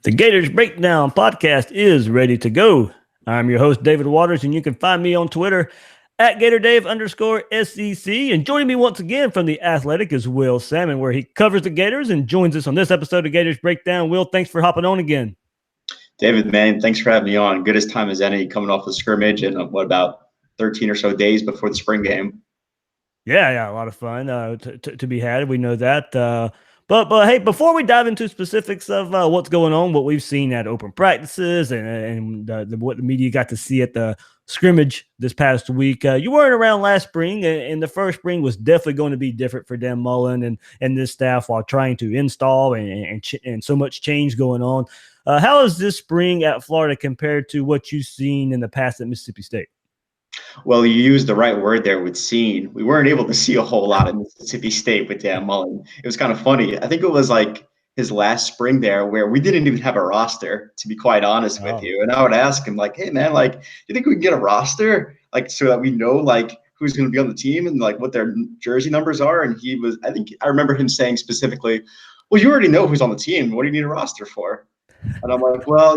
The Gators Breakdown podcast is ready to go. I'm your host, David Waters, and you can find me on Twitter at GatorDave_SEC. And joining me once again from The Athletic is Will Sammon, where he covers the Gators and joins us on this episode of Gators Breakdown. Will, thanks for hopping on again. David, man, thanks for having me on. Good as time as any coming off the scrimmage and what about 13 or so days before the spring game. Yeah, a lot of fun to be had. We know that. But hey, before we dive into specifics of what's going on, what we've seen at open practices and what the media got to see at the scrimmage this past week, you weren't around last spring, and the first spring was definitely going to be different for Dan Mullen and this staff while trying to install and so much change going on. How is this spring at Florida compared to what you've seen in the past at Mississippi State? Well, you used the right word there with seen. We weren't able to see a whole lot of Mississippi State with Dan Mullen. It was kind of funny. I think it was like his last spring there where we didn't even have a roster, to be quite honest with you. And I would ask him, like, hey, man, like, do you think we can get a roster, like, so that we know, like, who's going to be on the team and, like, what their jersey numbers are? And he was, I remember him saying specifically, well, you already know who's on the team. What do you need a roster for? And I'm like, well,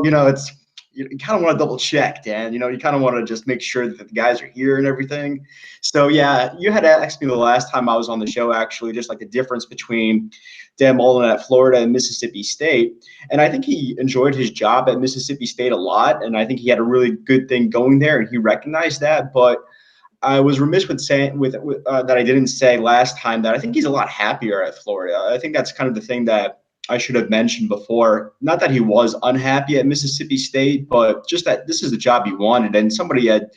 you kind of want to double check, Dan. You kind of want to just make sure that the guys are here and everything. So, yeah, you had asked me the last time I was on the show, actually, just like the difference between Dan Mullen at Florida and Mississippi State. And I think he enjoyed his job at Mississippi State a lot. And I think he had a really good thing going there, and he recognized that. But I was remiss with saying that I didn't say last time that I think he's a lot happier at Florida. I think that's kind of the thing that I should have mentioned before. Not that he was unhappy at Mississippi State, but just that this is the job he wanted. And somebody had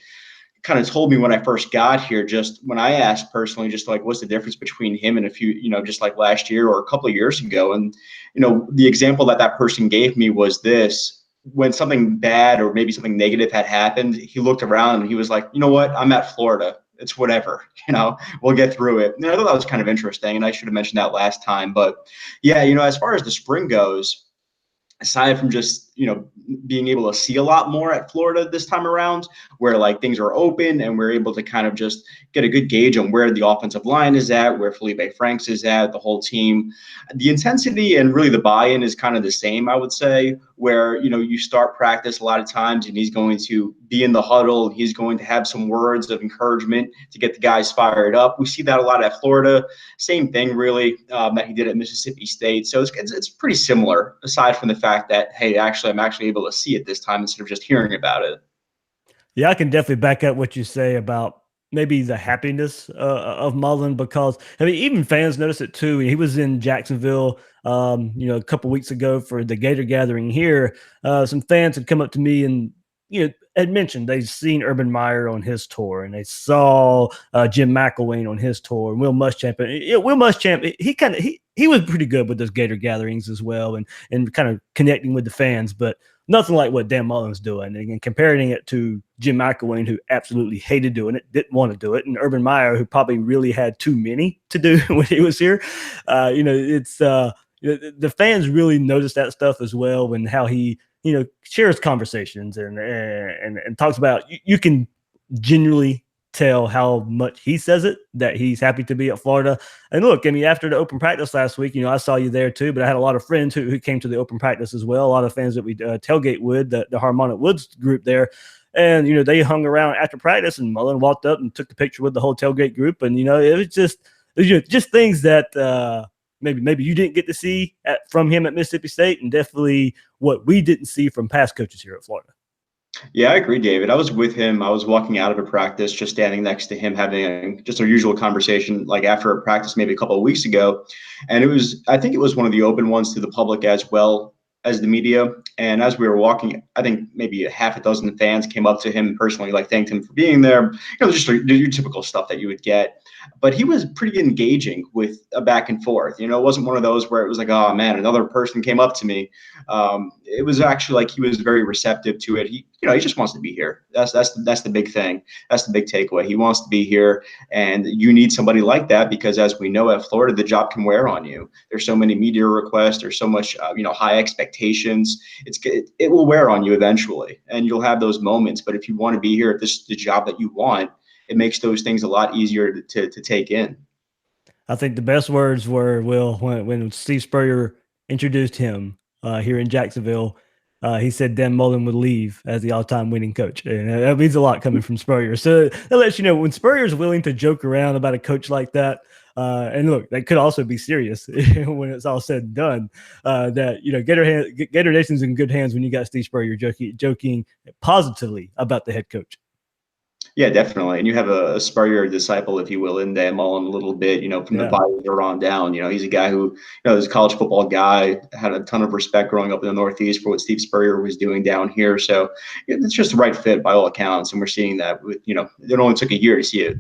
kind of told me when I first got here, just when I asked personally, just like, what's the difference between him and a few, just like last year or a couple of years ago. And, the example that person gave me was this: when something bad or maybe something negative had happened, he looked around and he was like, you know what, I'm at Florida. It's whatever, we'll get through it. And I thought that was kind of interesting, and I should have mentioned that last time. But yeah, as far as the spring goes, aside from just, being able to see a lot more at Florida this time around, where like things are open and we're able to kind of just get a good gauge on where the offensive line is at, where Feleipe Franks is at, the whole team. The intensity and really the buy-in is kind of the same, I would say, where, you start practice a lot of times and he's going to be in the huddle. He's going to have some words of encouragement to get the guys fired up. We see that a lot at Florida. Same thing, really, that he did at Mississippi State. So it's pretty similar, aside from the fact that, hey, I'm actually able to see it this time instead of just hearing about it. Yeah, I can definitely back up what you say about maybe the happiness of Mullen, because even fans notice it too. He was in Jacksonville, a couple weeks ago for the Gator gathering here. Some fans had come up to me and had mentioned they'd seen Urban Meyer on his tour, and they saw Jim McElwain on his tour, and Will Muschamp. Will Muschamp, he was pretty good with those Gator gatherings as well, and kind of connecting with the fans, but nothing like what Dan Mullen's doing. And comparing it to Jim McElwain, who absolutely hated doing it, didn't want to do it, and Urban Meyer, who probably really had too many to do when he was here. It's the fans really noticed that stuff as well, and how he shares conversations and talks about, you can genuinely tell how much he says it, that he's happy to be at Florida. And look, after the open practice last week, I saw you there too, but I had a lot of friends who came to the open practice as well. A lot of fans that we tailgate with, the Harmonic Woods group there. And, they hung around after practice, and Mullen walked up and took the picture with the whole tailgate group. And, it was just things that, maybe you didn't get to see from him at Mississippi State, and definitely what we didn't see from past coaches here at Florida. Yeah, I agree, David. I was with him. I was walking out of a practice, just standing next to him, having just our usual conversation, like after a practice maybe a couple of weeks ago. And I think it was one of the open ones to the public as well as the media. And as we were walking, I think maybe a half a dozen fans came up to him personally, like thanked him for being there, just your typical stuff that you would get. But he was pretty engaging with a back and forth. It wasn't one of those where it was like, oh man, another person came up to me. It was actually like he was very receptive to it. He just wants to be here. That's the big thing. That's the big takeaway. He wants to be here, and you need somebody like that, because as we know at Florida, the job can wear on you. There's so many media requests. There's so much, high expectations. It will wear on you eventually, and you'll have those moments. But if you want to be here, if this is the job that you want, it makes those things a lot easier to take in. I think the best words were, Will, when Steve Spurrier introduced him here in Jacksonville. He said Dan Mullen would leave as the all-time winning coach, and that means a lot coming from Spurrier. So that lets you know when Spurrier's willing to joke around about a coach like that. And look, that could also be serious when it's all said and done. That Gator Nation's in good hands when you got Steve Spurrier joking positively about the head coach. Yeah, definitely. And you have a Spurrier disciple, if you will, in Dan Mullen a little bit, from the Viper on down. He's a guy who, is a college football guy, had a ton of respect growing up in the Northeast for what Steve Spurrier was doing down here. So it's just the right fit by all accounts. And we're seeing that with, it only took a year to see it.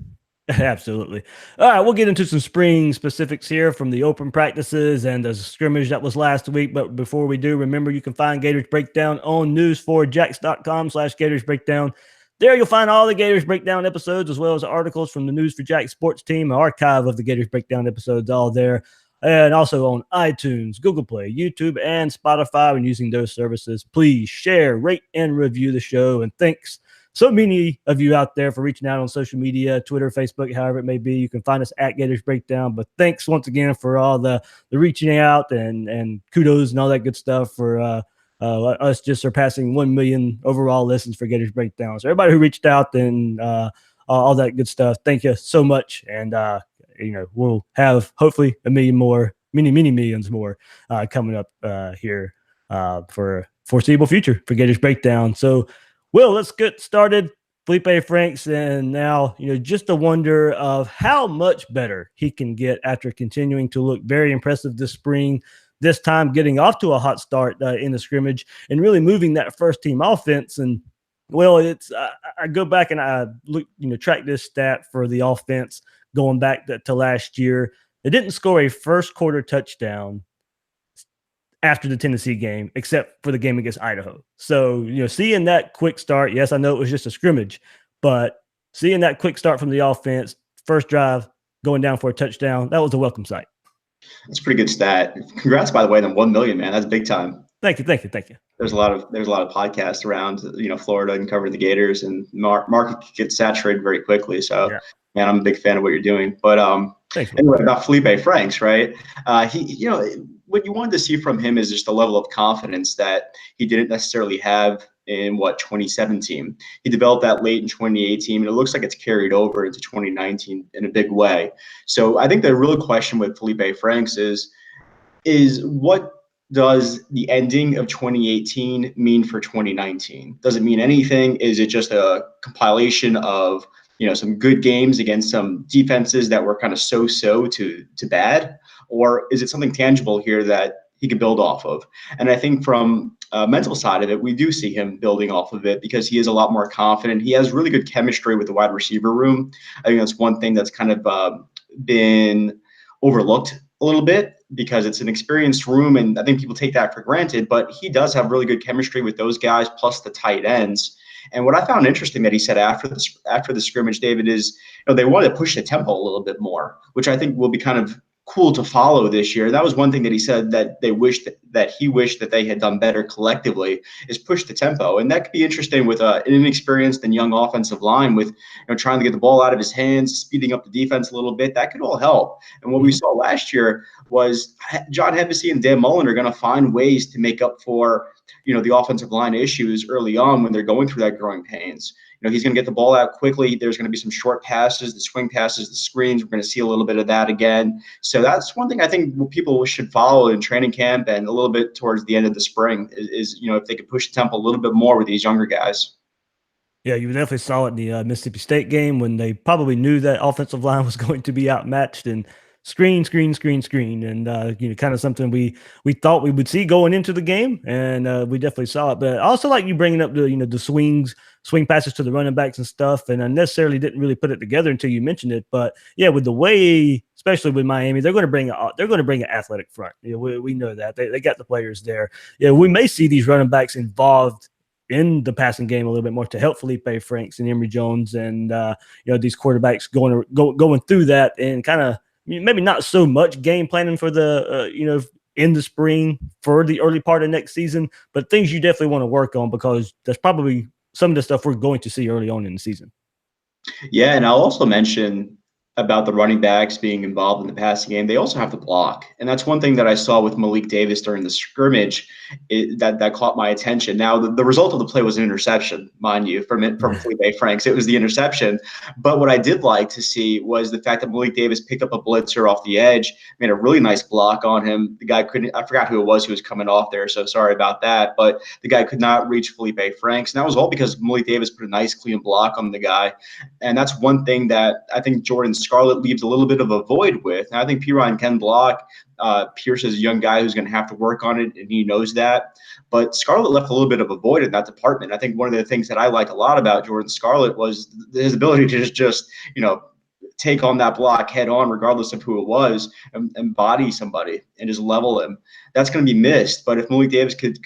Absolutely. All right, we'll get into some spring specifics here from the open practices and the scrimmage that was last week. But before we do, remember you can find Gators Breakdown on news4jax.com/Gators Breakdown. There you'll find all the Gators Breakdown episodes, as well as articles from the News for Jax sports team, an archive of the Gators Breakdown episodes, all there. And also on iTunes, Google Play, YouTube, and Spotify. When using those services, please share, rate, and review the show. And thanks so many of you out there for reaching out on social media, Twitter, Facebook, however it may be. You can find us at Gators Breakdown. But thanks once again for all the reaching out and kudos and all that good stuff for us just surpassing 1 million overall listens for Gators Breakdown. So everybody who reached out and all that good stuff, thank you so much. And, we'll have hopefully many millions more coming up here for foreseeable future for Gators Breakdown. So, Will, let's get started. Feleipe Franks, and now, just a wonder of how much better he can get after continuing to look very impressive this spring. This time getting off to a hot start in the scrimmage and really moving that first team offense. And well, it's I go back and I look, track this stat for the offense going back to last year. They didn't score a first quarter touchdown after the Tennessee game, except for the game against Idaho. So, seeing that quick start, yes, I know it was just a scrimmage, but seeing that quick start from the offense, first drive, going down for a touchdown, that was a welcome sight. That's a pretty good stat. Congrats, by the way, on 1 million, man. That's big time. Thank you. There's a lot of podcasts around, Florida and cover the Gators, and market gets saturated very quickly. So, man, I'm a big fan of what you're doing. But anyway, about Feleipe Franks, right? He, what you wanted to see from him is just a level of confidence that he didn't necessarily have in 2017. He developed that late in 2018, and it looks like it's carried over into 2019 in a big way. So I think the real question with Feleipe Franks is what does the ending of 2018 mean for 2019? Does it mean anything? Is it just a compilation of some good games against some defenses that were kind of so-so to bad? Or is it something tangible here that he could build off of? And I think from a mental side of it, we do see him building off of it because he is a lot more confident. He has really good chemistry with the wide receiver room. I think that's one thing that's kind of been overlooked a little bit because it's an experienced room, and I think people take that for granted, but he does have really good chemistry with those guys plus the tight ends. And what I found interesting that he said after the scrimmage, David, is they wanted to push the tempo a little bit more, which I think will be kind of cool to follow this year. That was one thing that he said that he wished that they had done better collectively, is push the tempo. And that could be interesting with an inexperienced and young offensive line with trying to get the ball out of his hands, speeding up the defense a little bit. That could all help. And what we saw last year was John Hevesy and Dan Mullen are going to find ways to make up for the offensive line issues early on when they're going through that growing pains. He's going to get the ball out quickly. There's going to be some short passes, the swing passes, the screens. We're going to see a little bit of that again. So that's one thing I think people should follow in training camp and a little bit towards the end of the spring is if they could push the tempo a little bit more with these younger guys. Yeah, you definitely saw it in the Mississippi State game when they probably knew that offensive line was going to be outmatched and screen, and kind of something we thought we would see going into the game, and we definitely saw it. But I also like you bringing up the swing passes to the running backs and stuff, and I necessarily didn't really put it together until you mentioned it. But yeah, with the way, especially with Miami, they're going to bring an athletic front. We know that they got the players there. Yeah, we may see these running backs involved in the passing game a little bit more to help Feleipe Franks and Emory Jones and these quarterbacks going through that and kind of maybe not so much game planning for the in the spring for the early part of next season, but things you definitely want to work on because that's probably some of the stuff we're going to see early on in the season. Yeah, and I'll also mention about the running backs being involved in the passing game, they also have to block. And that's one thing that I saw with Malik Davis during the scrimmage that caught my attention. Now, the result of the play was an interception, mind you, from Feleipe Franks. It was the interception. But what I did like to see was the fact that Malik Davis picked up a blitzer off the edge, made a really nice block on him. The guy couldn't, I forgot who it was who was coming off there, so sorry about that. But the guy could not reach Feleipe Franks. And that was all because Malik Davis put a nice, clean block on the guy. And that's one thing that I think Jordan Scarlett leaves a little bit of a void with. And I think Perine can block. Pierce is a young guy who's going to have to work on it, and he knows that. But Scarlett left a little bit of a void in that department. I think one of the things that I like a lot about Jordan Scarlett was his ability to just take on that block head on, regardless of who it was, and body somebody and just level him. That's going to be missed. But if Malik Davis could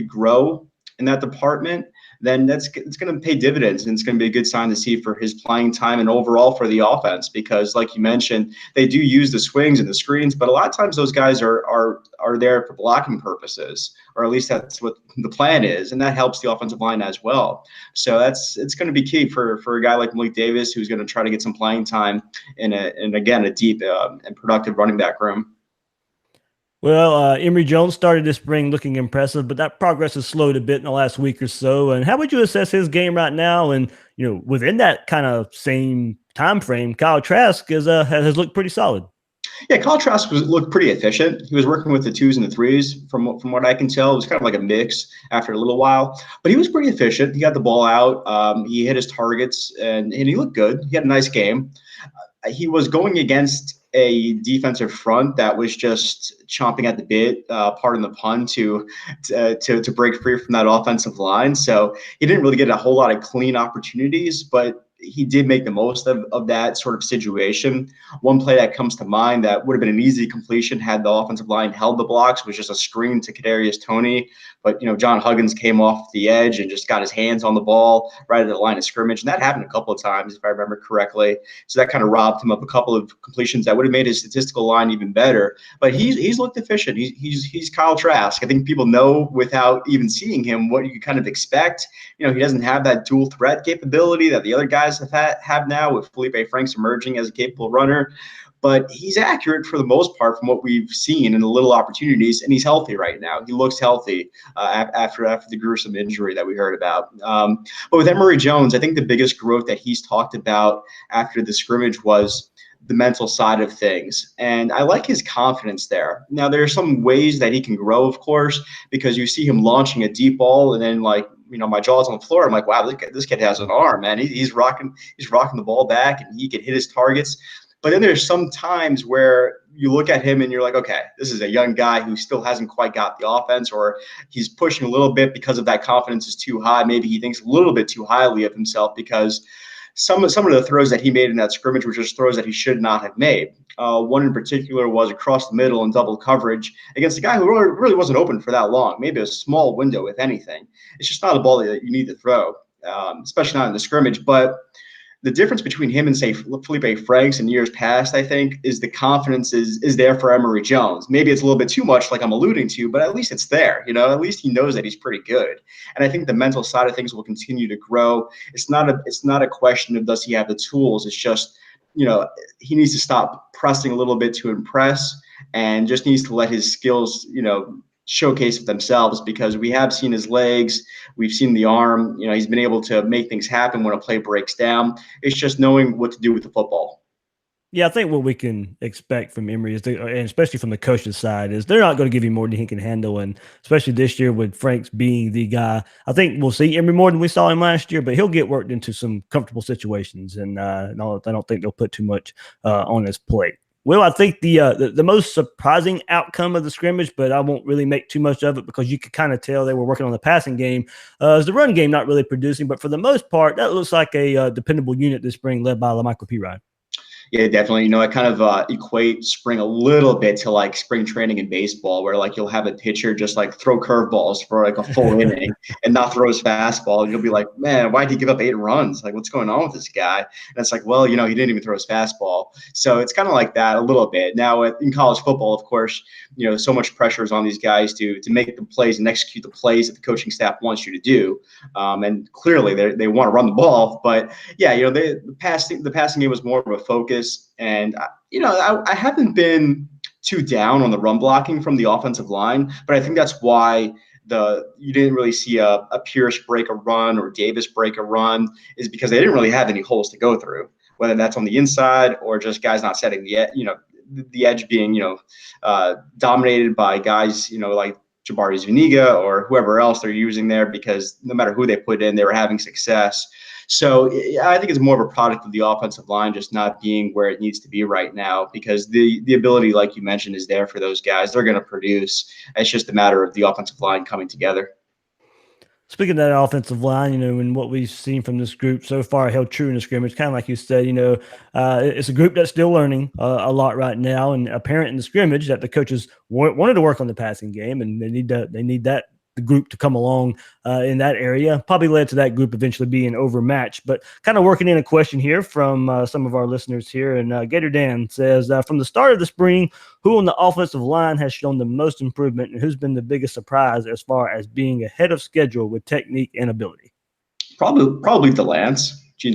grow in that department, then it's going to pay dividends, and it's going to be a good sign to see for his playing time and overall for the offense. Because, like you mentioned, they do use the swings and the screens, but a lot of times those guys are there for blocking purposes, or at least that's what the plan is, and that helps the offensive line as well. So it's going to be key for a guy like Malik Davis, who's going to try to get some playing time in a deep and productive running back room. Well, Emory Jones started this spring looking impressive, but that progress has slowed a bit in the last week or so. And how would you assess his game right now? And within that kind of same time frame, Kyle Trask has looked pretty solid. Yeah, Kyle Trask looked pretty efficient. He was working with the 2s and the 3s from what I can tell. It was kind of like a mix after a little while, but he was pretty efficient. He got the ball out. He hit his targets, and he looked good. He had a nice game. He was going against a defensive front that was just chomping at the bit, pardon the pun, to break free from that offensive line. So he didn't really get a whole lot of clean opportunities, but he did make the most of that sort of situation. One play that comes to mind that would have been an easy completion had the offensive line held the blocks was just a screen to Kadarius Toney. But, John Huggins came off the edge and just got his hands on the ball right at the line of scrimmage. And that happened a couple of times, if I remember correctly. So that kind of robbed him of a couple of completions that would have made his statistical line even better. But he's looked efficient. He's Kyle Trask. I think people know without even seeing him what you can kind of expect. He doesn't have that dual threat capability that the other guys have now, with Feleipe Franks emerging as a capable runner. But he's accurate for the most part from what we've seen in the little opportunities, and he's healthy right now. He looks healthy after the gruesome injury that we heard about. But with Emory Jones, I think the biggest growth that he's talked about after the scrimmage was the mental side of things. And I like his confidence there. Now, there are some ways that he can grow, of course, because you see him launching a deep ball and then my jaw's on the floor. I'm like, wow, this kid has an arm, man. He's rocking the ball back, and he can hit his targets. But then there's some times where you look at him and you're like, okay, this is a young guy who still hasn't quite got the offense, or he's pushing a little bit because of that confidence is too high. Maybe he thinks a little bit too highly of himself because some of the throws that he made in that scrimmage were just throws that he should not have made. One in particular was across the middle in double coverage against a guy who really wasn't open for that long, maybe a small window, if anything. It's just not a ball that you need to throw, especially not in the scrimmage. But the difference between him and, say, Feleipe Franks in years past, I think, is the confidence is there for Emory Jones. Maybe it's a little bit too much, like I'm alluding to, but at least it's there. At least he knows that he's pretty good. And I think the mental side of things will continue to grow. It's not a question of does he have the tools. It's just, he needs to stop pressing a little bit to impress, and just needs to let his skills, showcase themselves, because we have seen his legs, we've seen the arm, he's been able to make things happen when a play breaks down. It's just knowing what to do with the football. Yeah, I think what we can expect from Emory is, and especially from the coach's side, is they're not going to give him more than he can handle. And especially this year with Franks being the guy, I think we'll see Emory more than we saw him last year, but he'll get worked into some comfortable situations. And I don't think they'll put too much on his plate. Well, I think the most surprising outcome of the scrimmage, but I won't really make too much of it because you could kind of tell they were working on the passing game, is the run game not really producing. But for the most part, that looks like a dependable unit this spring led by Linebacker Perine. Yeah, definitely. I kind of equate spring a little bit to like spring training in baseball, where like you'll have a pitcher just like throw curveballs for like a full inning and not throw his fastball. And you'll be like, man, why'd he give up 8 runs? Like, what's going on with this guy? And it's like, well, he didn't even throw his fastball. So it's kind of like that a little bit. Now in college football, of course, so much pressure is on these guys to make the plays and execute the plays that the coaching staff wants you to do. And clearly they want to run the ball. But yeah, the passing game was more of a focus. focus. And I haven't been too down on the run blocking from the offensive line, but I think that's why you didn't really see a Pierce break a run or Davis break a run, is because they didn't really have any holes to go through, whether that's on the inside or just guys not setting the edge being dominated by guys like Jabari Zuniga or whoever else they're using there, because no matter who they put in, they were having success. So I think it's more of a product of the offensive line just not being where it needs to be right now, because the ability, like you mentioned, is there for those guys. They're going to produce. It's just a matter of the offensive line coming together. Speaking of that offensive line, and what we've seen from this group so far held true in the scrimmage, kind of like you said, it's a group that's still learning a lot right now, and apparent in the scrimmage that the coaches wanted to work on the passing game, and they need that the group to come along in that area. Probably led to that group eventually being overmatched. But kind of working in a question here from some of our listeners here. And Gator Dan says, from the start of the spring, who on the offensive line has shown the most improvement, and who's been the biggest surprise as far as being ahead of schedule with technique and ability? Probably Gene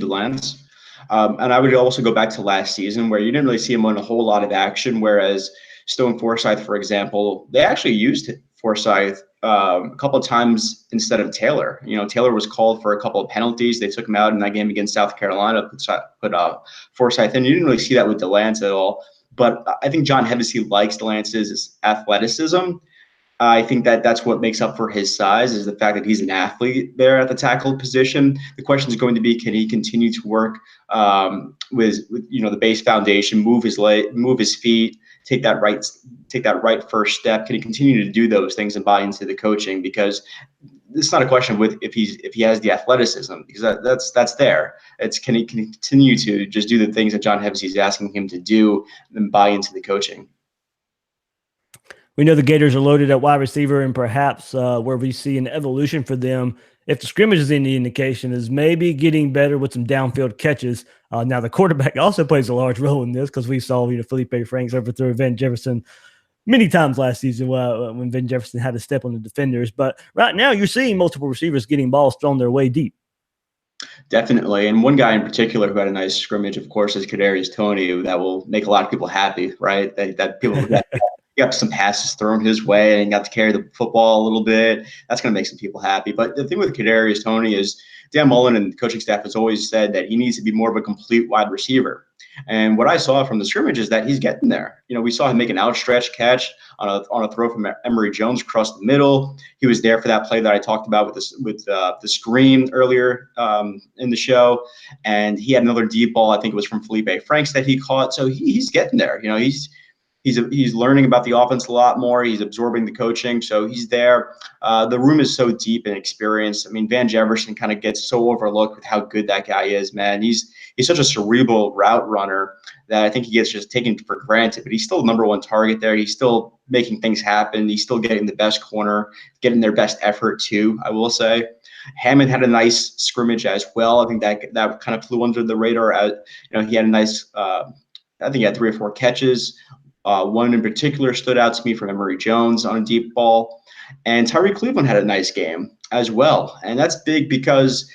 DeLance. And I would also go back to last season, where you didn't really see him on a whole lot of action, whereas Stone Forsythe, for example, they actually used Forsythe a couple of times instead of Taylor. Taylor was called for a couple of penalties. They took him out in that game against South Carolina, put Forsythe in. You didn't really see that with DeLance at all. But I think John Hevesy likes DeLance's athleticism. I think that's what makes up for his size, is the fact that he's an athlete there at the tackle position. The question is going to be, can he continue to work with the base foundation, move his feet, take that right first step? Can he continue to do those things and buy into the coaching? Because it's not a question of if he has the athleticism, because that's there. It's can he continue to just do the things that John Hevesy is asking him to do and buy into the coaching? We know the Gators are loaded at wide receiver, and perhaps where we see an evolution for them, if the scrimmage is any indication, is maybe getting better with some downfield catches. Now, the quarterback also plays a large role in this, because we saw Feleipe Franks overthrow Van Jefferson many times last season when Van Jefferson had to step on the defenders. But right now, you're seeing multiple receivers getting balls thrown their way deep. Definitely. And one guy in particular who had a nice scrimmage, of course, is Kadarius Toney, that will make a lot of people happy, right? That people got some passes thrown his way and got to carry the football a little bit. That's going to make some people happy. But the thing with Kadarius Toney is Dan Mullen and the coaching staff has always said that he needs to be more of a complete wide receiver. And what I saw from the scrimmage is that he's getting there. We saw him make an outstretched catch on a throw from Emory Jones across the middle. He was there for that play that I talked about with the screen earlier in the show. And he had another deep ball, I think it was from Feleipe Franks, that he caught. So he's getting there. He's learning about the offense a lot more. He's absorbing the coaching, so he's there. The room is so deep and experienced. I mean, Van Jefferson kind of gets so overlooked with how good that guy is, man. He's such a cerebral route runner that I think he gets just taken for granted, but he's still the number one target there. He's still making things happen. He's still getting the best corner, getting their best effort too, I will say. Hammond had a nice scrimmage as well. I think that kind of flew under the radar. He had a nice, I think he had 3 or 4 catches. One in particular stood out to me from Emory Jones on a deep ball. And Tyree Cleveland had a nice game as well. And that's big because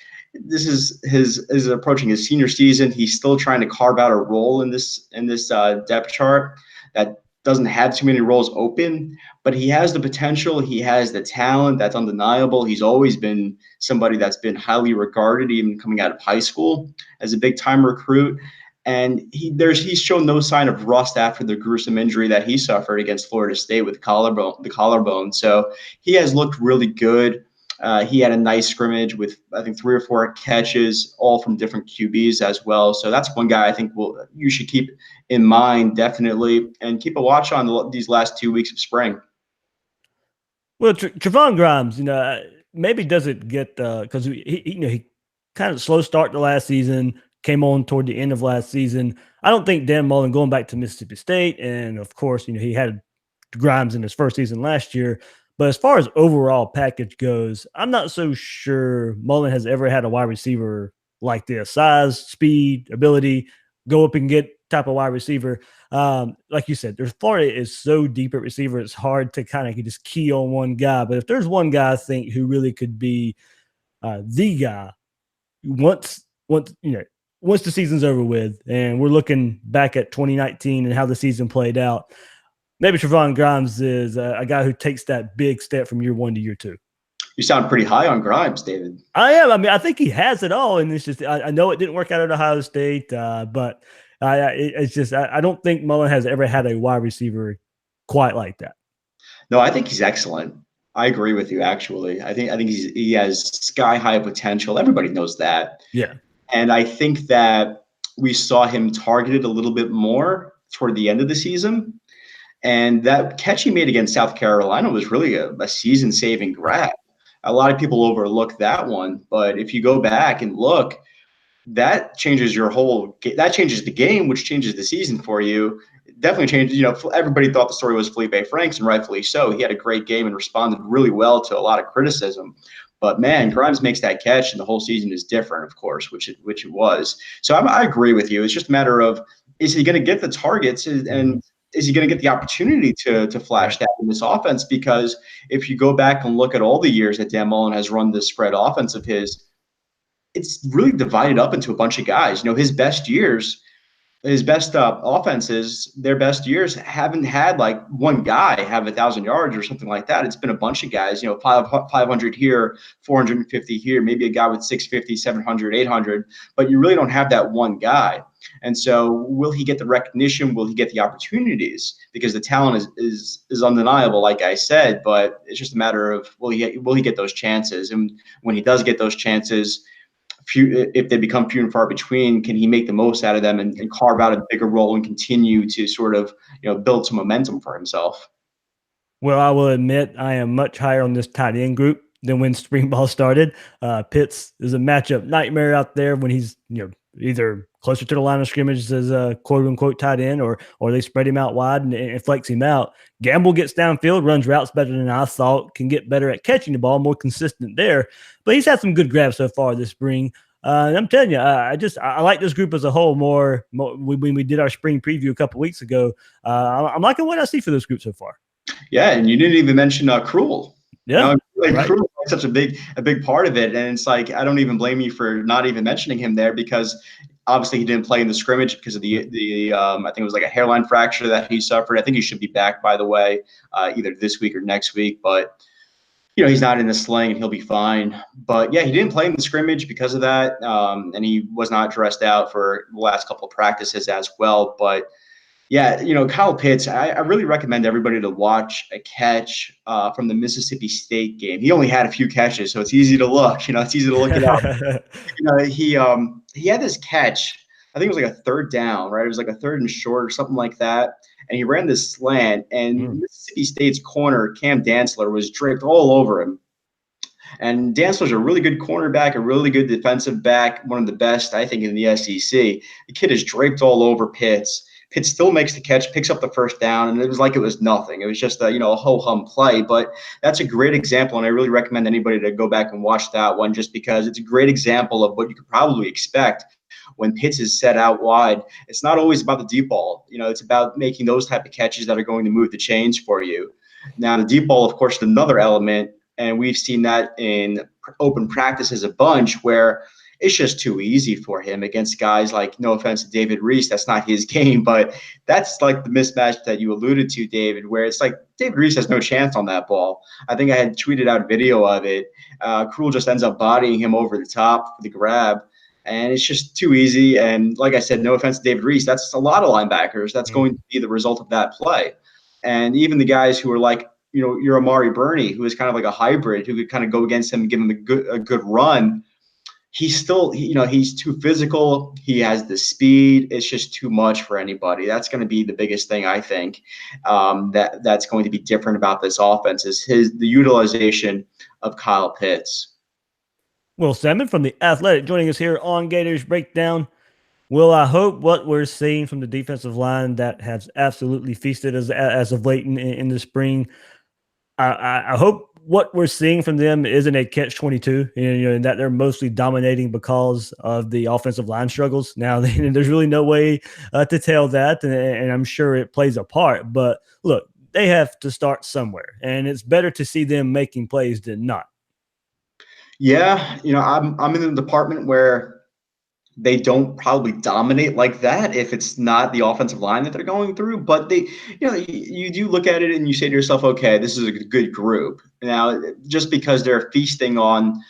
this is his approaching his senior season. He's still trying to carve out a role in this depth chart that doesn't have too many roles open, but he has the potential. He has the talent. That's undeniable. He's always been somebody that's been highly regarded, even coming out of high school, as a big time recruit. And he's shown no sign of rust after the gruesome injury that he suffered against Florida State with the collarbone. So he has looked really good. He had a nice scrimmage with, I think, 3 or 4 catches, all from different QBs as well. So that's one guy I think you should keep in mind, definitely, and keep a watch on these last 2 weeks of spring. Well, Tron Grimes, maybe doesn't get because he kind of slow start to last season. Came on toward the end of last season. I don't think Dan Mullen, going back to Mississippi State, and of course, he had Grimes in his first season last year. But as far as overall package goes, I'm not so sure Mullen has ever had a wide receiver like this: size, speed, ability, go up and get type of wide receiver. Like you said, Florida is so deep at receiver; it's hard to kind of just key on one guy. But if there's one guy I think who really could be the guy once once the season's over with and we're looking back at 2019 and how the season played out, maybe Tron Grimes is a guy who takes that big step from year 1 to year 2. You sound pretty high on Grimes, David. I am. I mean, I think he has it all, and it's just I know it didn't work out at Ohio State, but it's just I don't think Mullen has ever had a wide receiver quite like that. No, I think he's excellent. I agree with you. Actually, I think he has sky high potential. Everybody knows that. Yeah. And I think that we saw him targeted a little bit more toward the end of the season. And that catch he made against South Carolina was really a season-saving grab. A lot of people overlook that one, but if you go back and look, that changes that changes the game, which changes the season for you. It definitely changes. Everybody thought the story was Feleipe Franks, and rightfully so. He had a great game and responded really well to a lot of criticism. But man, Grimes makes that catch, and the whole season is different, of course, which it was. So I agree with you. It's just a matter of, is he going to get the targets, and is he going to get the opportunity to flash that in this offense? Because if you go back and look at all the years that Dan Mullen has run this spread offense of his, it's really divided up into a bunch of guys. His best years, his best offenses, their best years haven't had like one guy have 1,000 yards or something like that. It's been a bunch of guys, 500 here, 450 here, maybe a guy with 650, 700, 800, but you really don't have that one guy. And so will he get the recognition? Will he get the opportunities? Because the talent is undeniable, like I said, but it's just a matter of will he get those chances? And when he does get those chances, if they become few and far between, can he make the most out of them and carve out a bigger role and continue to sort of build some momentum for himself? Well, I will admit I am much higher on this tight end group than when spring ball started. Pitts is a matchup nightmare out there when he's either closer to the line of scrimmage as a quote unquote tight end, or they spread him out wide and flex him out. Gamble gets downfield, runs routes better than I thought, can get better at catching the ball, more consistent there. But he's had some good grabs so far this spring. And I'm telling you, I like this group as a whole more when we did our spring preview a couple weeks ago. I'm liking what I see for this group so far. Yeah, and you didn't even mention Cruel. Yeah, right. Cruel is such a big part of it, and it's like I don't even blame you for not even mentioning him there, because obviously he didn't play in the scrimmage because of the I think it was like a hairline fracture that he suffered. I think he should be back, by the way, either this week or next week, but he's not in the sling and he'll be fine. But yeah, he didn't play in the scrimmage because of that, and he was not dressed out for the last couple of practices as well. But yeah, Kyle Pitts, I really recommend everybody to watch a catch from the Mississippi State game. He only had a few catches, so it's easy to look. It's easy to look it up. He had this catch. I think it was like a third down, right? It was like a third and short or something like that. And he ran this slant, and Mississippi State's corner, Cam Dantzler, was draped all over him. And Dantzler's a really good cornerback, a really good defensive back, one of the best, I think, in the SEC. The kid is draped all over Pitts. Pitts still makes the catch, picks up the first down, and it was like it was nothing. It was just a ho-hum play. But that's a great example, and I really recommend anybody to go back and watch that one, just because it's a great example of what you could probably expect when Pitts is set out wide. It's not always about the deep ball. It's about making those type of catches that are going to move the chains for you. Now, the deep ball, of course, is another element, and we've seen that in open practices a bunch, where it's just too easy for him against guys like, no offense to David Reese, that's not his game, but that's like the mismatch that you alluded to, David, where it's like David Reese has no chance on that ball. I think I had tweeted out a video of it. Cruel just ends up bodying him over the top for the grab. And it's just too easy. And like I said, no offense to David Reese, that's a lot of linebackers. That's going to be the result of that play. And even the guys who are like, your Amari Burney, who is kind of like a hybrid, who could kind of go against him and give him a good run. He's still, he's too physical. He has the speed. It's just too much for anybody. That's going to be the biggest thing, I think, that's going to be different about this offense is the utilization of Kyle Pitts. Will Sammon from The Athletic joining us here on Gators Breakdown. Will, I hope what we're seeing from the defensive line that has absolutely feasted as of late in the spring, I hope what we're seeing from them isn't a catch-22, and that they're mostly dominating because of the offensive line struggles. Now, there's really no way to tell that, and I'm sure it plays a part. But look, they have to start somewhere, and it's better to see them making plays than not. Yeah, I'm in the department where They don't probably dominate like that if it's not the offensive line that they're going through. But you do look at it and you say to yourself, okay, this is a good group. Now, just because they're feasting on,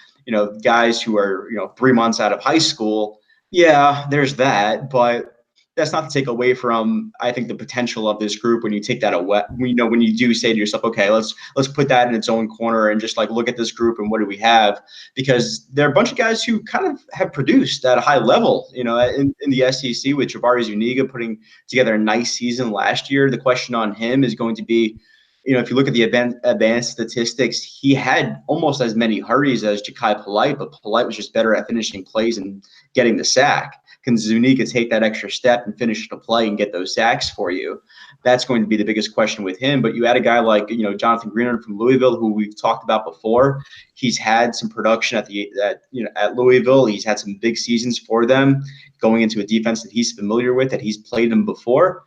guys who are, 3 months out of high school, yeah, there's that. But that's not to take away from, I think, the potential of this group when you take that away. When you do say to yourself, okay, let's put that in its own corner and just like look at this group and what do we have? Because there are a bunch of guys who kind of have produced at a high level, in the SEC, with Jabari Zuniga putting together a nice season last year. The question on him is going to be, if you look at the advanced statistics, he had almost as many hurries as Ja'Kai Polite, but Polite was just better at finishing plays and getting the sack. Can Zuniga take that extra step and finish the play and get those sacks for you? That's going to be the biggest question with him. But you add a guy like, Jonathan Greenard from Louisville, who we've talked about before. He's had some production at Louisville. He's had some big seasons for them, going into a defense that he's familiar with, that he's played them before.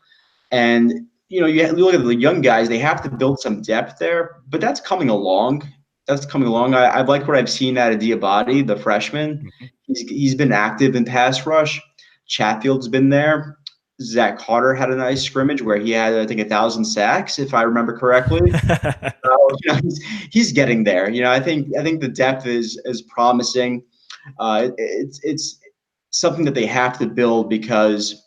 And you look at the young guys; they have to build some depth there, but that's coming along. I've liked what I've seen out of Diabate, the freshman. Mm-hmm. He's been active in pass rush. Chatfield's been there. Zach Carter had a nice scrimmage where he had, I think, 1,000 sacks, if I remember correctly. He's getting there. I think the depth is promising. It's something that they have to build because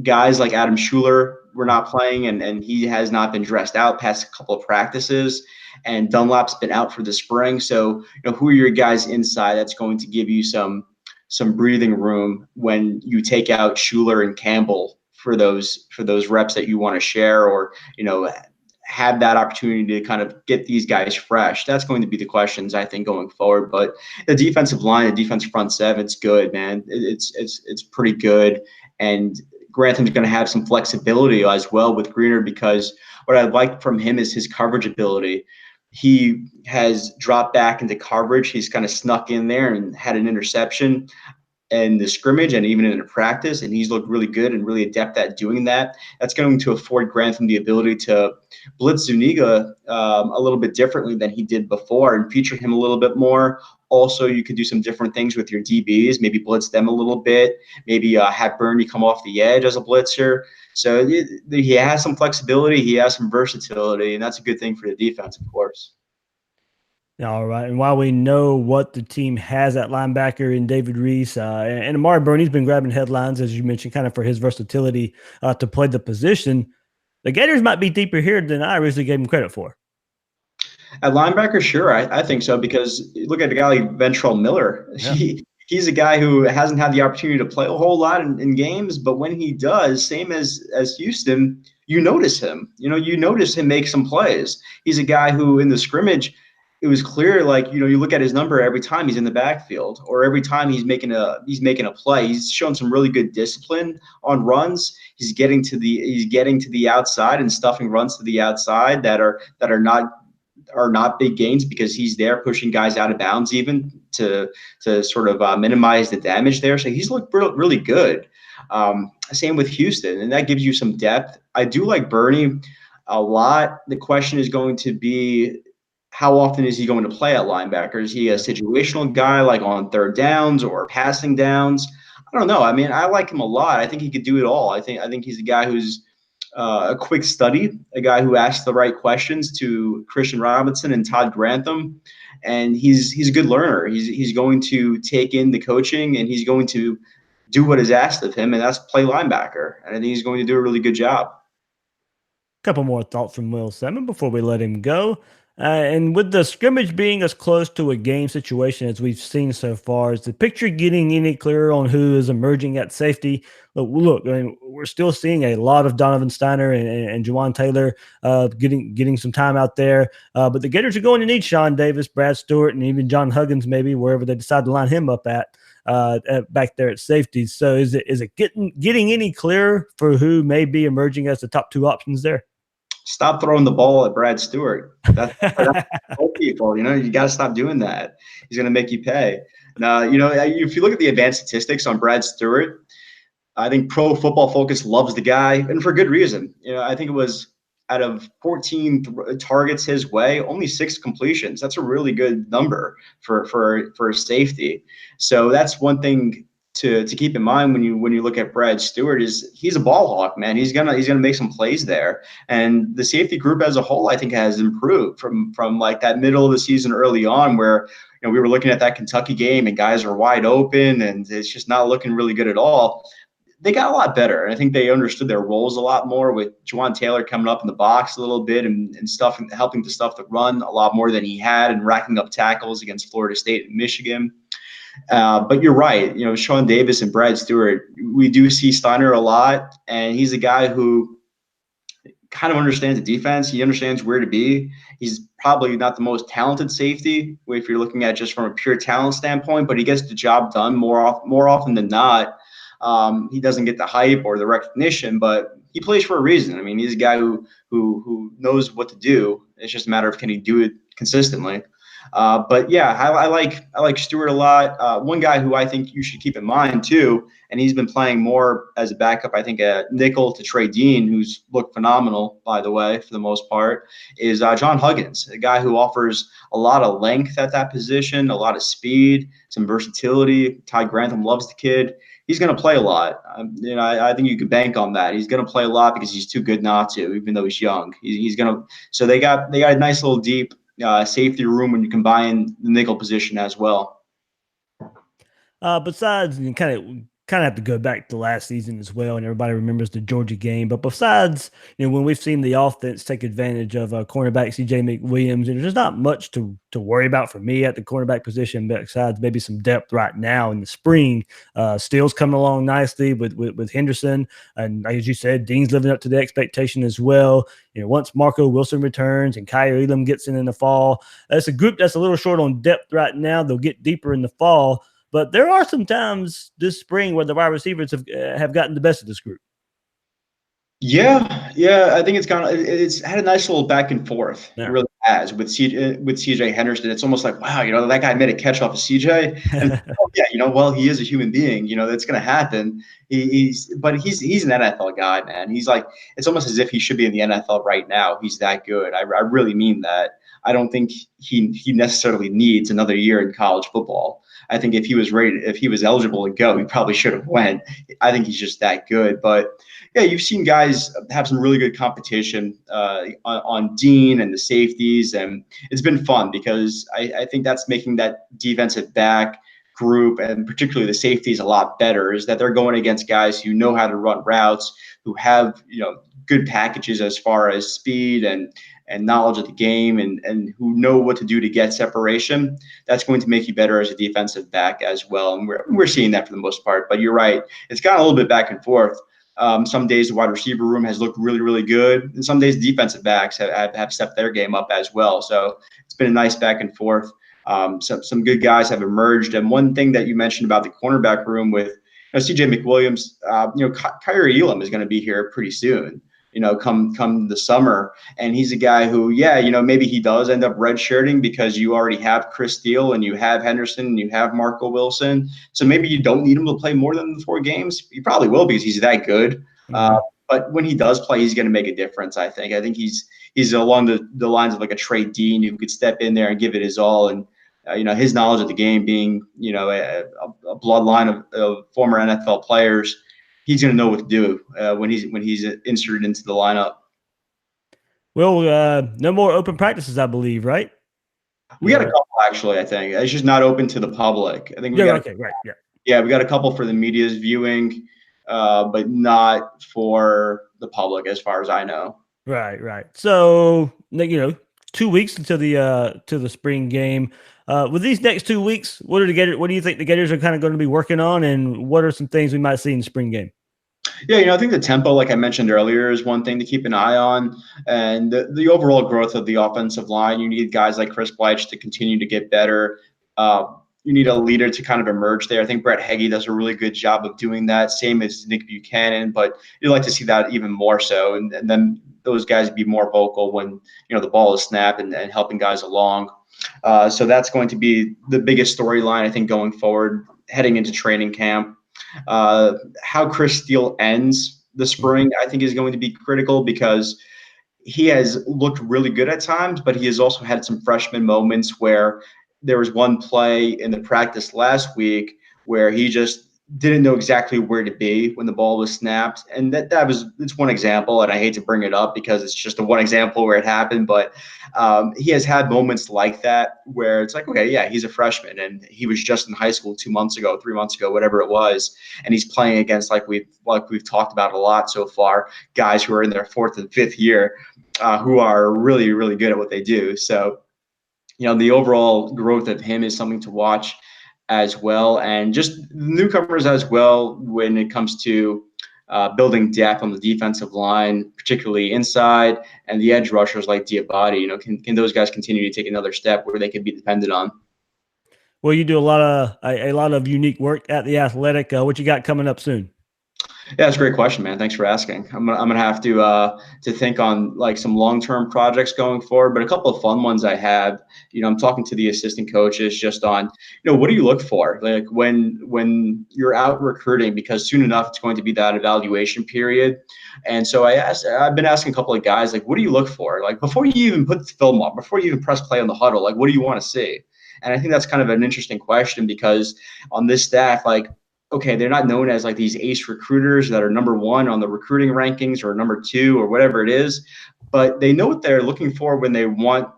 guys like Adam Schuler were not playing, and he has not been dressed out past a couple of practices. And Dunlap's been out for the spring. So, who are your guys inside that's going to give you some breathing room when you take out Schuler and Campbell for those reps that you want to share, or have that opportunity to kind of get these guys fresh? That's going to be the questions, I think, going forward. But the defensive line, the defensive front seven, it's good, man. It's pretty good. And Grantham's going to have some flexibility as well with Greener, because what I like from him is his coverage ability. He has dropped back into coverage. He's kind of snuck in there and had an interception in the scrimmage and even in the practice, and he's looked really good and really adept at doing that. That's going to afford Grantham the ability to blitz Zuniga a little bit differently than he did before and feature him a little bit more. Also, you could do some different things with your DBs, maybe blitz them a little bit, maybe have Burney come off the edge as a blitzer. So he has some flexibility, he has some versatility, and that's a good thing for the defense, of course. All right. And while we know what the team has at linebacker in David Reese and Amari Burney's been grabbing headlines, as you mentioned, kind of for his versatility to play the position, the Gators might be deeper here than I originally gave him credit for. At linebacker, sure, I think so, because look at a guy like Ventrell Miller. Yeah. He's a guy who hasn't had the opportunity to play a whole lot in games, but when he does, same as Houston, you notice him. You notice him make some plays. He's a guy who in the scrimmage, it was clear, like, you look at his number every time he's in the backfield or every time he's making a play. He's shown some really good discipline on runs. He's getting to the outside and stuffing runs to the outside that are not big gains, because he's there pushing guys out of bounds even to sort of minimize the damage there. So he's looked really good. Same with Houston, and that gives you some depth. I do like Burney a lot. The question is going to be, how often is he going to play at linebacker? Is he a situational guy, like on third downs or passing downs? I don't know. I mean, I like him a lot. I think he could do it all. I think he's a guy who's a quick study, a guy who asks the right questions to Christian Robinson and Todd Grantham, and he's a good learner. He's going to take in the coaching, and he's going to do what is asked of him, and that's play linebacker. And I think he's going to do a really good job. A couple more thoughts from Will Sammon before we let him go. And with the scrimmage being as close to a game situation as we've seen so far, is the picture getting any clearer on who is emerging at safety? Look, I mean, we're still seeing a lot of Donovan Steiner and Juwan Taylor getting some time out there. But the Gators are going to need Sean Davis, Brad Stewart, and even John Huggins, maybe wherever they decide to line him up at back there at safety. So is it getting any clearer for who may be emerging as the top two options there? Stop throwing the ball at Brad Stewart. That's people. You got to stop doing that. He's going to make you pay. Now, if you look at the advanced statistics on Brad Stewart, I think Pro Football Focus loves the guy, and for good reason. I think it was out of 14 targets his way, only 6 completions. That's a really good number for safety. So that's one thing to keep in mind when you look at Brad Stewart is he's a ball hawk, man. He's gonna make some plays there, and the safety group as a whole I think has improved from like that middle of the season early on where we were looking at that Kentucky game and guys are wide open and it's just not looking really good at all. They got a lot better, and I think they understood their roles a lot more with Juwan Taylor coming up in the box a little bit and stuff, and helping to stuff the run a lot more than he had, and racking up tackles against Florida State and Michigan. But you're right. Sean Davis and Brad Stewart, we do see Steiner a lot, and he's a guy who kind of understands the defense. He understands where to be. He's probably not the most talented safety if you're looking at just from a pure talent standpoint, but he gets the job done more often than not. He doesn't get the hype or the recognition, but he plays for a reason. I mean, he's a guy who knows what to do. It's just a matter of can he do it consistently. But yeah, I like Stewart a lot. One guy who I think you should keep in mind too, and he's been playing more as a backup, I think, a nickel to Trey Dean, who's looked phenomenal, by the way, for the most part, is John Huggins, a guy who offers a lot of length at that position, a lot of speed, some versatility. Ty Grantham loves the kid. He's going to play a lot. I think you could bank on that. He's going to play a lot because he's too good not to, even though he's young. He's going to. So they got a nice little deep safety room when you combine the nickel position as well. Besides, you kind of have to go back to last season as well, and everybody remembers the Georgia game. But besides, when we've seen the offense take advantage of cornerback C.J. McWilliams, and there's not much to worry about for me at the cornerback position, besides maybe some depth right now in the spring. Steele's coming along nicely with Henderson, and as you said, Dean's living up to the expectation as well. Once Marco Wilson returns and Kyer Elam gets in the fall, it's a group that's a little short on depth right now. They'll get deeper in the fall. But there are some times this spring where the wide receivers have gotten the best of this group. Yeah, I think it's had a nice little back and forth. Yeah. It really has with CJ Henderson. It's almost like, wow, that guy made a catch off of CJ. And well, he is a human being. That's going to happen. He's an NFL guy, man. He's like, it's almost as if he should be in the NFL right now. He's that good. I really mean that. I don't think he necessarily needs another year in college football. I think if he was eligible to go, he probably should have went. I think he's just that good. But yeah, you've seen guys have some really good competition on Dean and the safeties, and it's been fun because I think that's making that defensive back group and particularly the safeties a lot better. Is that they're going against guys who know how to run routes, who have good packages as far as speed and knowledge of the game and who know what to do to get separation. That's going to make you better as a defensive back as well. And we're seeing that for the most part. But you're right. It's gone a little bit back and forth. Some days the wide receiver room has looked really, really good. And some days defensive backs have stepped their game up as well. So it's been a nice back and forth. Some good guys have emerged. And one thing that you mentioned about the cornerback room with C.J. McWilliams, Kyer Elam is going to be here pretty soon. Come the summer. And he's a guy who, maybe he does end up redshirting because you already have Chris Steele and you have Henderson and you have Marco Wilson. So maybe you don't need him to play more than the 4 games. You probably will because he's that good. Mm-hmm. But when he does play, he's going to make a difference, I think. I think he's along the lines of like a Trey Dean who could step in there and give it his all. And, his knowledge of the game being, a bloodline of former NFL players, he's going to know what to do when he's inserted into the lineup. Well, no more open practices, I believe, right? We got a couple, actually, I think. It's just not open to the public. I think we got right. Yeah. Yeah, we got a couple for the media's viewing, but not for the public as far as I know. Right. So, 2 weeks until the spring game. With these next 2 weeks, what do you think the Gators are kind of going to be working on, and what are some things we might see in the spring game? Yeah, I think the tempo, like I mentioned earlier, is one thing to keep an eye on, and the overall growth of the offensive line. You need guys like Chris Bleich to continue to get better. You need a leader to kind of emerge there. I think Brett Heggie does a really good job of doing that, same as Nick Buchanan, but you'd like to see that even more so, and then those guys be more vocal when the ball is snapped and helping guys along. So that's going to be the biggest storyline, I think, going forward, heading into training camp. How Chris Steele ends the spring, I think, is going to be critical because he has looked really good at times, but he has also had some freshman moments where there was one play in the practice last week where he just didn't know exactly where to be when the ball was snapped. And it's one example, and I hate to bring it up because it's just a one example where it happened, but he has had moments like that where it's like, okay, yeah, he's a freshman and he was just in high school 2 months ago, 3 months ago, whatever it was, and he's playing against, like we've talked about a lot so far, guys who are in their fourth and fifth year, who are really, really good at what they do. So, the overall growth of him is something to watch as well, and just newcomers as well when it comes to building depth on the defensive line, particularly inside, and the edge rushers like Diabate. Can those guys continue to take another step where they can be depended on? Well, you do a lot of unique work at the Athletic. What you got coming up soon? Yeah, that's a great question, man. Thanks for asking. I'm gonna have to think on like some long-term projects going forward, but a couple of fun ones I have. I'm talking to the assistant coaches just on, what do you look for, like when you're out recruiting, because soon enough it's going to be that evaluation period. And so I've been asking a couple of guys, like, what do you look for, like before you even put the film up, before you even press play on the huddle, like what do you want to see? And I think that's kind of an interesting question because on this staff, like, okay, they're not known as like these ace recruiters that are number one on the recruiting rankings or number two or whatever it is, but they know what they're looking for when they want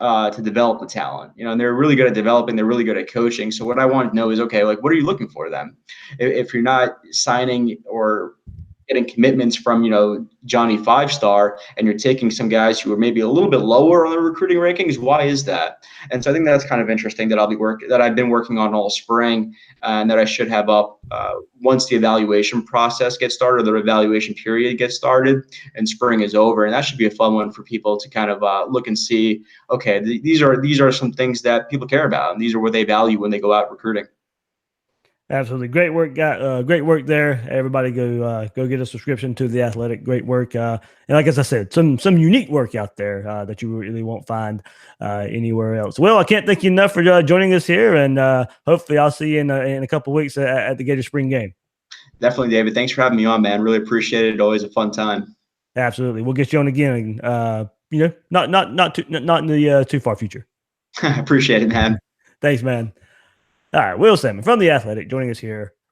to develop the talent, and they're really good at developing, they're really good at coaching. So what I want to know is, okay, like, what are you looking for them? If you're not signing or getting commitments from, Johnny 5-star, and you're taking some guys who are maybe a little bit lower on the recruiting rankings, why is that? And so I think that's kind of interesting that I've been working on all spring, and that I should have up once the evaluation process gets started, or the evaluation period gets started, and spring is over. And that should be a fun one for people to kind of look and see, okay, these are some things that people care about, and these are what they value when they go out recruiting. Absolutely, great work, guy. Great work there. Everybody, go get a subscription to the Athletic. Great work, and like as I said, some unique work out there that you really won't find anywhere else. Well, I can't thank you enough for joining us here, and hopefully, I'll see you in a couple of weeks at the Gators spring game. Definitely, David. Thanks for having me on, man. Really appreciate it. Always a fun time. Absolutely, we'll get you on again. Not in the too far future. I appreciate it, man. Thanks, man. All right, Will Sammon from The Athletic joining us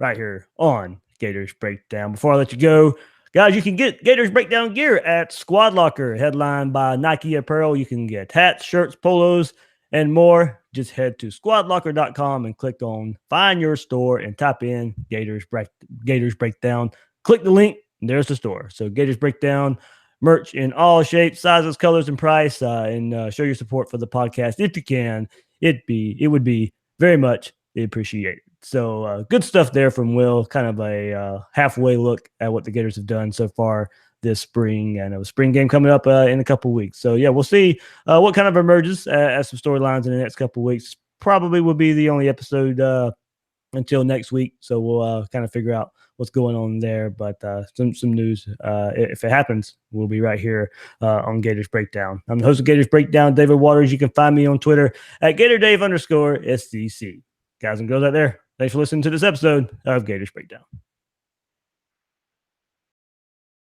right here on Gators Breakdown. Before I let you go, guys, you can get Gators Breakdown gear at Squad Locker, headlined by Nike Apparel. You can get hats, shirts, polos, and more. Just head to squadlocker.com and click on Find Your Store and type in Gators Breakdown. Click the link, and there's the store. So Gators Breakdown, merch in all shapes, sizes, colors, and price, and show your support for the podcast if you can. It would be very much appreciated. So good stuff there from Will. Kind of a halfway look at what the Gators have done so far this spring, and a spring game coming up in a couple weeks. So yeah, we'll see what kind of emerges as some storylines in the next couple weeks. Probably will be the only episode until next week. So we'll kind of figure out what's going on there. But some news, if it happens, we'll be right here on Gators Breakdown. I'm the host of Gators Breakdown, David Waters. You can find me on Twitter at GatorDave_SCC. Guys and girls out there, thanks for listening to this episode of Gators Breakdown.